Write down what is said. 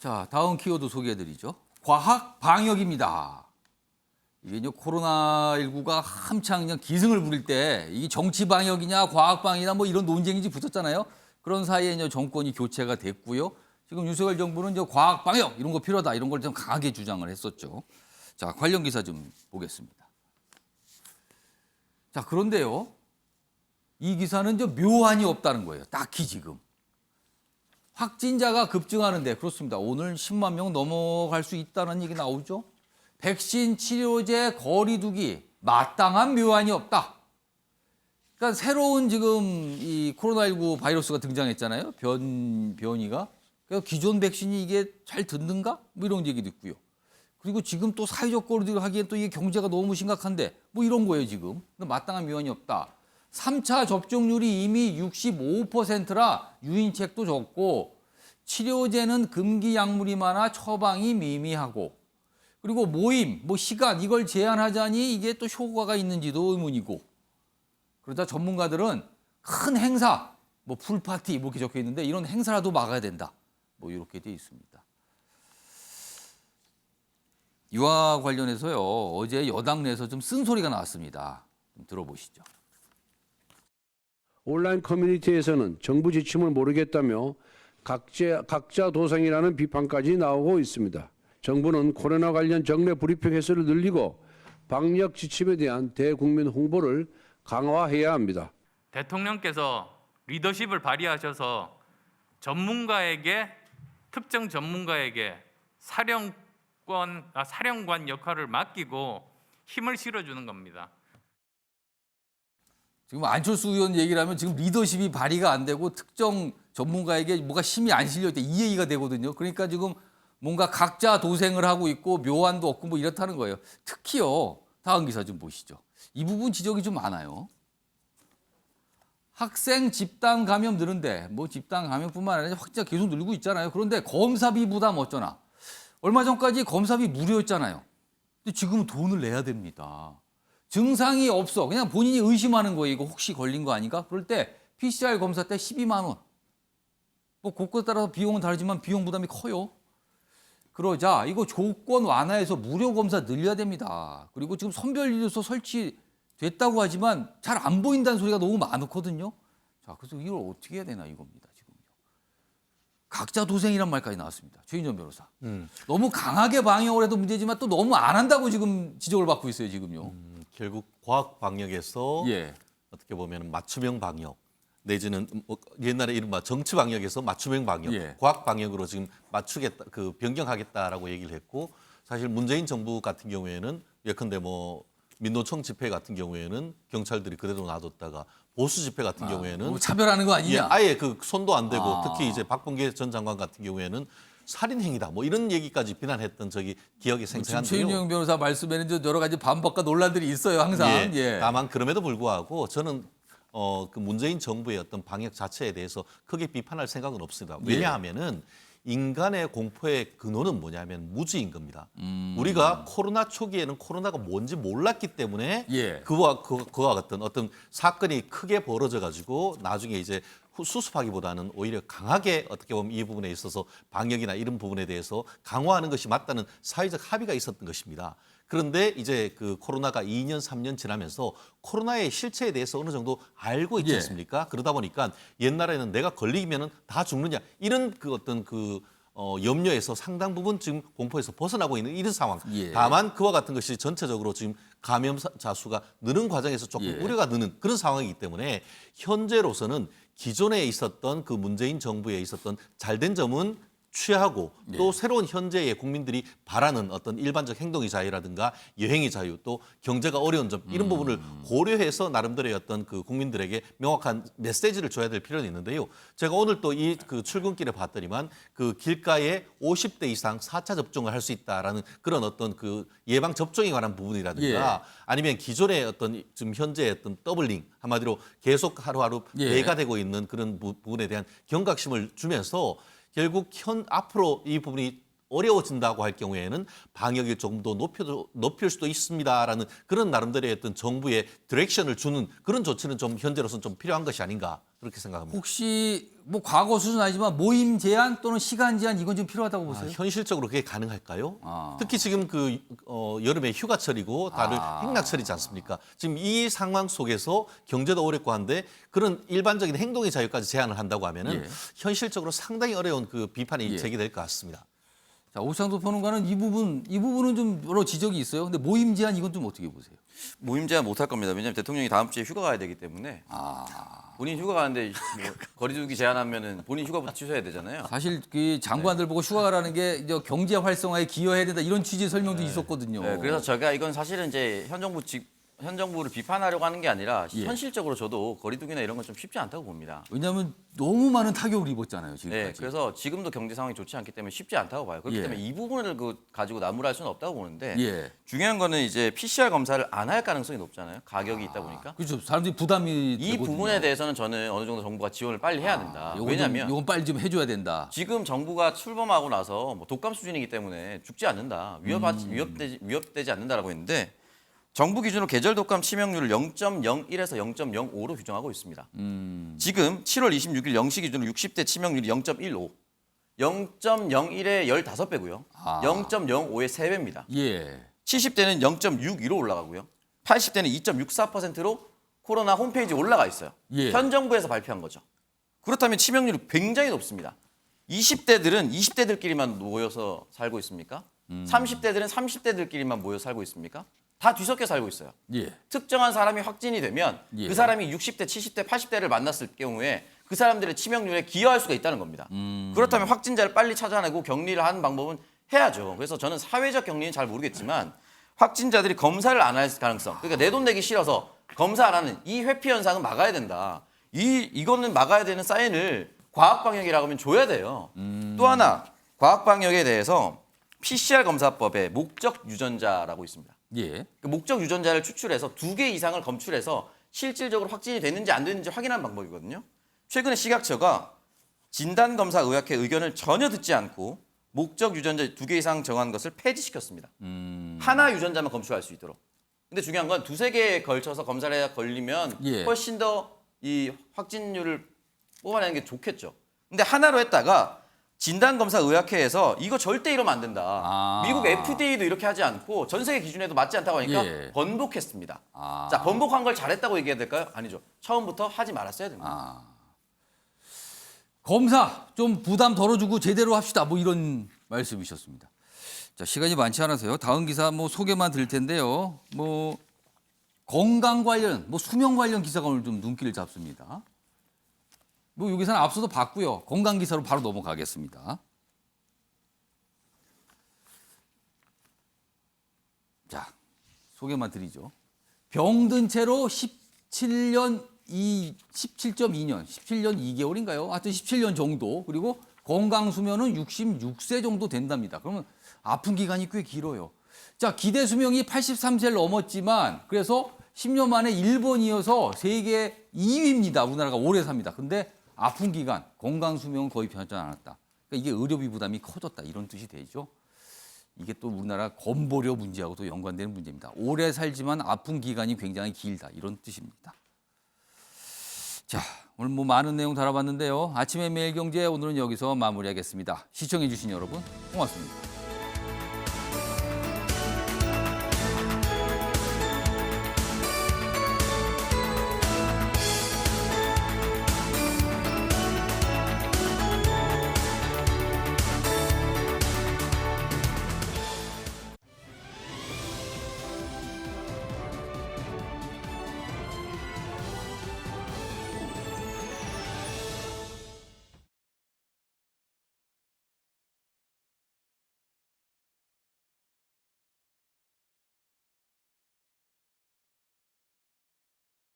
자, 다음 키워드 소개해드리죠. 과학 방역입니다. 이게 이제 코로나19가 한창 그냥 기승을 부릴 때 이게 정치 방역이냐 과학 방역이냐 뭐 이런 논쟁이 붙었잖아요. 그런 사이에 이제 정권이 교체가 됐고요. 지금 윤석열 정부는 이제 과학 방역 이런 거 필요하다 이런 걸 좀 강하게 주장을 했었죠. 자, 관련 기사 좀 보겠습니다. 자, 그런데요. 이 기사는 이제 묘안이 없다는 거예요. 딱히 지금. 확진자가 급증하는데 그렇습니다. 오늘 10만 명 넘어갈 수 있다는 얘기 나오죠. 백신 치료제 거리두기 마땅한 묘안이 없다. 그러니까 새로운 지금 이 코로나19 바이러스가 등장했잖아요. 변이가. 그래서 기존 백신이 이게 잘 듣는가? 뭐 이런 얘기도 있고요. 그리고 지금 또 사회적 거리두기 하기엔 또 이게 경제가 너무 심각한데 뭐 이런 거예요 지금. 마땅한 묘안이 없다. 3차 접종률이 이미 65%라 유인책도 적고 치료제는 금기 약물이 많아 처방이 미미하고 그리고 모임, 뭐 시간 이걸 제한하자니 이게 또 효과가 있는지도 의문이고 그러자 전문가들은 큰 행사, 뭐 풀파티 뭐 이렇게 적혀 있는데 이런 행사라도 막아야 된다. 뭐 이렇게 돼 있습니다. 이와 관련해서요. 어제 여당 내에서 좀 쓴소리가 나왔습니다. 좀 들어보시죠. 온라인 커뮤니티에서는 정부 지침을 모르겠다며 각자 도생이라는 비판까지 나오고 있습니다. 정부는 코로나 관련 정례 브리핑 횟수를 늘리고 방역 지침에 대한 대국민 홍보를 강화해야 합니다. 대통령께서 리더십을 발휘하셔서 특정 전문가에게 사령관 역할을 맡기고 힘을 실어주는 겁니다. 지금 안철수 의원 얘기를 하면 지금 리더십이 발휘가 안 되고 특정 전문가에게 뭐가 힘이 안 실려 있다 이 얘기가 되거든요. 그러니까 지금 뭔가 각자 도생을 하고 있고 묘안도 없고 뭐 이렇다는 거예요. 특히요. 다음 기사 좀 보시죠. 이 부분 지적이 좀 많아요. 학생 집단 감염 늘은데 뭐 집단 감염뿐만 아니라 확진자 계속 늘고 있잖아요. 그런데 검사비 부담 어쩌나. 얼마 전까지 검사비 무료였잖아요. 근데 지금은 돈을 내야 됩니다. 증상이 없어. 그냥 본인이 의심하는 거예요. 이거 혹시 걸린 거 아닌가? 그럴 때 PCR 검사 때 12만 원. 뭐 곳곳에 따라서 비용은 다르지만 비용 부담이 커요. 그러자 이거 조건 완화해서 무료 검사 늘려야 됩니다. 그리고 지금 선별진료소 설치됐다고 하지만 잘 안 보인다는 소리가 너무 많거든요. 자, 그래서 이걸 어떻게 해야 되나 이겁니다. 지금요. 각자 도생이란 말까지 나왔습니다. 최인정 변호사. 너무 강하게 방역을 해도 문제지만 또 너무 안 한다고 지금 지적을 받고 있어요. 지금요. 결국 과학 방역에서 예. 어떻게 보면 맞춤형 방역 내지는 뭐 옛날에 이른바 정치 방역에서 맞춤형 방역, 예. 과학 방역으로 지금 맞추겠다, 변경하겠다라고 얘기를 했고 사실 문재인 정부 같은 경우에는 예컨대 뭐 민노총 집회 같은 경우에는 경찰들이 그대로 놔뒀다가 보수 집회 같은 경우에는 뭐 차별하는 거 예, 아니냐? 아예 그 손도 안 대고 아. 특히 이제 박범계 전 장관 같은 경우에는 살인 행위다 뭐 이런 얘기까지 비난했던 적이 기억이 지금 생생한데요. 최인정 변호사 말씀에는 여러 가지 반박과 논란들이 있어요. 항상. 예. 예. 다만 그럼에도 불구하고 저는 그 문재인 정부의 어떤 방역 자체에 대해서 크게 비판할 생각은 없습니다. 왜냐하면은 인간의 공포의 근원은 뭐냐면 무지인 겁니다. 우리가 코로나 초기에는 코로나가 뭔지 몰랐기 때문에 예. 그와 같은 어떤 사건이 크게 벌어져 가지고 나중에 이제 수습하기보다는 오히려 강하게 어떻게 보면 이 부분에 있어서 방역이나 이런 부분에 대해서 강화하는 것이 맞다는 사회적 합의가 있었던 것입니다. 그런데 이제 그 코로나가 2년, 3년 지나면서 코로나의 실체에 대해서 어느 정도 알고 있지 예. 않습니까? 그러다 보니까 옛날에는 내가 걸리면은 다 죽느냐 이런 그 어떤 염려에서 상당 부분 지금 공포에서 벗어나고 있는 이런 상황. 예. 다만 그와 같은 것이 전체적으로 지금 감염자 수가 느는 과정에서 조금 예. 우려가 느는 그런 상황이기 때문에 현재로서는 기존에 있었던 그 문재인 정부에 있었던 잘된 점은 취하고 또 새로운 현재의 국민들이 바라는 어떤 일반적 행동의 자유라든가 여행의 자유 또 경제가 어려운 점 이런 부분을 고려해서 나름대로의 어떤 그 국민들에게 명확한 메시지를 줘야 될 필요는 있는데요. 제가 오늘 또 이 그 출근길에 봤더니만 그 길가에 50대 이상 4차 접종을 할 수 있다라는 그런 어떤 그 예방 접종에 관한 부분이라든가 아니면 기존의 어떤 지금 현재의 어떤 더블링 한마디로 계속 하루하루 배가 되고 있는 그런 부분에 대한 경각심을 주면서 결국 앞으로 이 부분이 어려워진다고 할 경우에는 방역을 조금 더 높일 수도 있습니다라는 그런 나름대로의 어떤 정부의 디렉션을 주는 그런 조치는 좀 현재로서는 좀 필요한 것이 아닌가 그렇게 생각합니다. 혹시 뭐 과거 수준 아니지만 모임 제한 또는 시간 제한 이건 좀 필요하다고 보세요? 현실적으로 그게 가능할까요? 아. 특히 지금 그 여름에 휴가철이고 다들 행락철이지 않습니까? 지금 이 상황 속에서 경제도 어렵고 한데 그런 일반적인 행동의 자유까지 제한을 한다고 하면은 예. 현실적으로 상당히 어려운 그 비판이 예. 제기될 것 같습니다. 자, 오창도 평론가는 이 부분은 좀 여러 지적이 있어요. 근데 모임 제한 이건 좀 어떻게 보세요? 모임 제한 못할 겁니다. 왜냐하면 대통령이 다음 주에 휴가 가야 되기 때문에 본인 휴가 가는데 뭐 거리두기 제한하면은 본인 휴가부터 취소해야 되잖아요. 사실 그 장관들 보고 휴가 가라는 게 이제 경제 활성화에 기여해야 된다 이런 취지의 설명도 있었거든요. 네, 그래서 제가 이건 사실은 이제 현 정부를 비판하려고 하는 게 아니라 예. 현실적으로 저도 거리두기나 이런 건 좀 쉽지 않다고 봅니다. 왜냐하면 너무 많은 타격을 입었잖아요 네, 지금까지. 그래서 지금도 경제 상황이 좋지 않기 때문에 쉽지 않다고 봐요. 그렇기 예. 때문에 이 부분을 가지고 나무랄 수는 없다고 보는데 예. 중요한 거는 이제 PCR 검사를 안 할 가능성이 높잖아요. 가격이 있다 보니까. 그렇죠. 사람들이 부담이 이 되거든요. 부분에 대해서는 저는 어느 정도 정부가 지원을 빨리 해야 된다. 왜냐하면 이건 빨리 좀 해줘야 된다. 지금 정부가 출범하고 나서 뭐 독감 수준이기 때문에 죽지 않는다, 위협되지 않는다라고 했는데 정부 기준으로 계절 독감 치명률을 0.01에서 0.05로 규정하고 있습니다. 지금 7월 26일 0시 기준으로 60대 치명률이 0.15, 0.01에 15배고요. 0.05에 3배입니다. 예. 70대는 0.62로 올라가고요. 80대는 2.64%로 코로나 홈페이지에 올라가 있어요. 예. 현 정부에서 발표한 거죠. 그렇다면 치명률이 굉장히 높습니다. 20대들은 20대들끼리만 모여서 살고 있습니까? 30대들은 30대들끼리만 모여 살고 있습니까? 다 뒤섞여 살고 있어요. 예. 특정한 사람이 확진이 되면 예. 그 사람이 60대, 70대, 80대를 만났을 경우에 그 사람들의 치명률에 기여할 수가 있다는 겁니다. 그렇다면 확진자를 빨리 찾아내고 격리를 하는 방법은 해야죠. 그래서 저는 사회적 격리는 잘 모르겠지만 확진자들이 검사를 안 할 가능성, 그러니까 내 돈 내기 싫어서 검사 안 하는 이 회피 현상은 막아야 된다. 이거는 막아야 되는 사인을 과학 방역이라고 하면 줘야 돼요. 또 하나 과학 방역에 대해서 PCR 검사법에 목적 유전자라고 있습니다. 예. 그 목적 유전자를 추출해서 2개 이상을 검출해서 실질적으로 확진이 됐는지 안 됐는지 확인하는 방법이거든요. 최근에 식약처가 진단검사의학회 의견을 전혀 듣지 않고 목적 유전자 2개 이상 정한 것을 폐지시켰습니다. 하나 유전자만 검출할 수 있도록. 근데 중요한 건 2-3개에 걸쳐서 검사를 걸리면 예. 훨씬 더 이 확진율을 뽑아내는 게 좋겠죠. 근데 하나로 했다가 진단검사의학회에서 이거 절대 이러면 안 된다. 미국 FDA도 이렇게 하지 않고 전 세계 기준에도 맞지 않다고 하니까 예. 번복했습니다. 자, 번복한 걸 잘했다고 얘기해야 될까요? 아니죠. 처음부터 하지 말았어야 됩니다. 검사 좀 부담 덜어주고 제대로 합시다. 뭐 이런 말씀이셨습니다. 자, 시간이 많지 않아서요. 다음 기사 뭐 소개만 드릴 텐데요. 뭐 건강 관련, 뭐 수명 관련 기사가 오늘 좀 눈길을 잡습니다. 뭐 이 기사는 앞서도 봤고요. 건강 기사로 바로 넘어가겠습니다. 자, 소개만 드리죠. 병든 채로 17년 17.2년, 17년 2개월인가요? 하여튼 17년 정도. 그리고 건강 수명은 66세 정도 된답니다. 그러면 아픈 기간이 꽤 길어요. 자, 기대 수명이 83세를 넘었지만 그래서 10년 만에 1번이어서 세계 2위입니다. 우리나라가 오래 삽니다. 근데 아픈 기간, 건강 수명은 거의 변하지 않았다. 그러니까 이게 의료비 부담이 커졌다. 이런 뜻이 되죠. 이게 또 우리나라 건보료 문제하고도 연관되는 문제입니다. 오래 살지만 아픈 기간이 굉장히 길다. 이런 뜻입니다. 자, 오늘 뭐 많은 내용 다뤄봤는데요. 아침의 매일경제 오늘은 여기서 마무리하겠습니다. 시청해 주신 여러분 고맙습니다.